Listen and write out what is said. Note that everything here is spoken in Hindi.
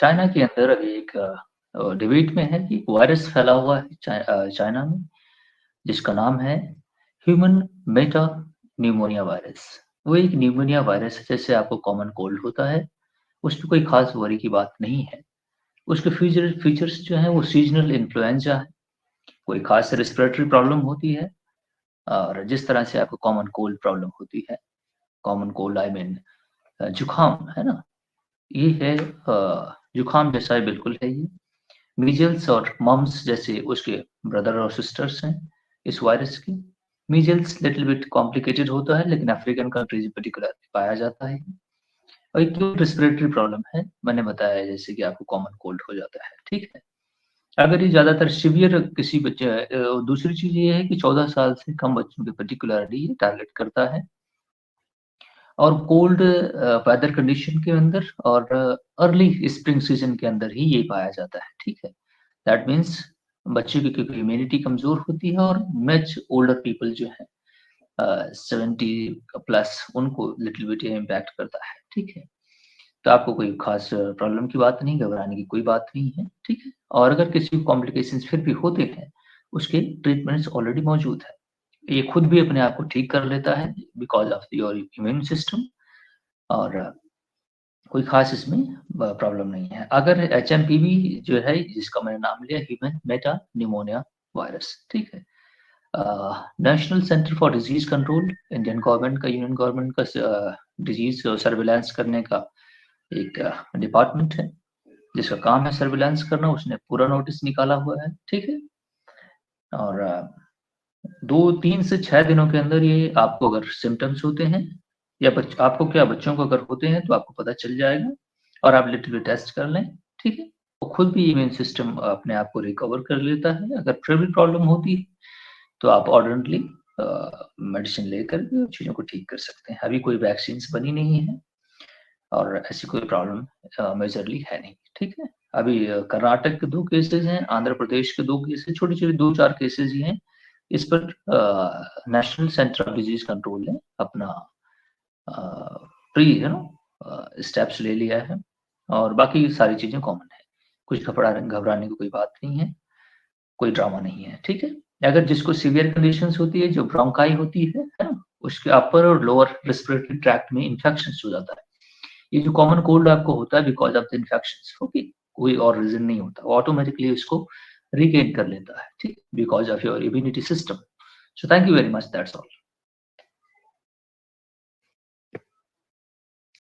चाइना के अंदर अभी एक डिबेट में है कि एक वायरस फैला हुआ है चाइना में, जिसका नाम है ह्यूमन मेटा न्यूमोनिया वायरस। वो एक न्यूमोनिया वायरस है, जैसे आपको कॉमन कोल्ड होता है, उसमें कोई खास वरी की बात नहीं है। उसके फीचर्स जो हैं वो सीजनल इन्फ्लुएंजा है, कोई खास रेस्पिरेटरी प्रॉब्लम होती है, और जिस तरह से आपको कॉमन कोल्ड प्रॉब्लम होती है, कॉमन कोल्ड आई मीन जुकाम, है ना? ये है जुकाम जैसा ही बिल्कुल है ये। मीजल्स और मम्स जैसे उसके ब्रदर और सिस्टर्स हैं इस वायरस की। मीजल्स लिटिल बिट कॉम्प्लिकेटेड होता है, लेकिन अफ्रीकन कंट्रीज में पर्टिकुलर पाया जाता है। और एक रेस्पिरेटरी प्रॉब्लम है, मैंने बताया जैसे कि आपको कॉमन कोल्ड हो जाता है, ठीक है। अगर ये ज्यादातर सिवियर किसी बच्चे दूसरी चीज ये है कि 14 साल से कम बच्चों के पर्टिकुलरली ये टारगेट करता है, और कोल्ड वेदर कंडीशन के अंदर और अर्ली स्प्रिंग सीजन के अंदर ही ये पाया जाता है, ठीक है। दैट मीन्स बच्चे की क्योंकि इम्यूनिटी कमजोर होती है, और मच ओल्डर पीपल जो है 70 प्लस, उनको लिटिल बिट इम्पैक्ट करता है, ठीक है। तो आपको कोई खास प्रॉब्लम की बात नहीं, घबराने की कोई बात नहीं है, ठीक है। और अगर किसी को कॉम्प्लिकेशंस फिर भी होते हैं, उसके ट्रीटमेंट्स ऑलरेडी मौजूद है। ये खुद भी अपने आप को ठीक कर लेता है because of your immune system, और कोई खास इसमें प्रॉब्लम नहीं है। अगर एचएमपीवी जो है, जिसका मैंने नाम लिया ह्यूमन मेटा न्यूमोनिया वायरस, ठीक है। National centre for disease control, Indian government का, यूनियन गवर्नमेंट का डिजीज सर्विलांस करने का एक डिपार्टमेंट है, जिसका काम है सर्विलांस करना। उसने पूरा नोटिस निकाला हुआ है, ठीक है। और 2 3 से 6 दिनों के अंदर ये आपको अगर सिम्टम्स होते हैं, या आपको क्या, बच्चों को अगर होते हैं तो आपको पता चल जाएगा, और आप लिटिल बिट टेस्ट कर लें, ठीक है। वो खुद भी इम्यून सिस्टम अपने आप को रिकवर कर लेता है। अगर फिर भी प्रॉब्लम होती है तो आप ऑर्डिनरी मेडिसिन लेकर चीज़ों को ठीक कर सकते हैं। अभी कोई वैक्सीन बनी नहीं है, और ऐसी कोई प्रॉब्लम मेजरली है नहीं, ठीक है। अभी कर्नाटक के 2 केसेस हैं, आंध्र प्रदेश के 2 केसेस, छोटे-छोटे 2-4 केसेस ही हैं। इस पर national centre of disease control ने अपना प्री स्टेप्स ले लिया है, और बाकी सारी चीजें कॉमन है। कुछ घबराने की कोई बात नहीं है, कोई ड्रामा नहीं है, ठीक है। अगर जिसको सीवियर कंडीशंस होती है, जो ब्रोंकाई होती है ना, उसके अपर और लोअर रेस्पिरेटरी ट्रैक्ट में इन्फेक्शन हो जाता है। ये जो कॉमन कोल्ड आपको होता है because of the infection, okay, कोई और रीजन नहीं होता, वो ऑटोमेटिकली उसको रिगेन कर लेता है, ठीक, because of your immunity system. So thank you very much, that's all.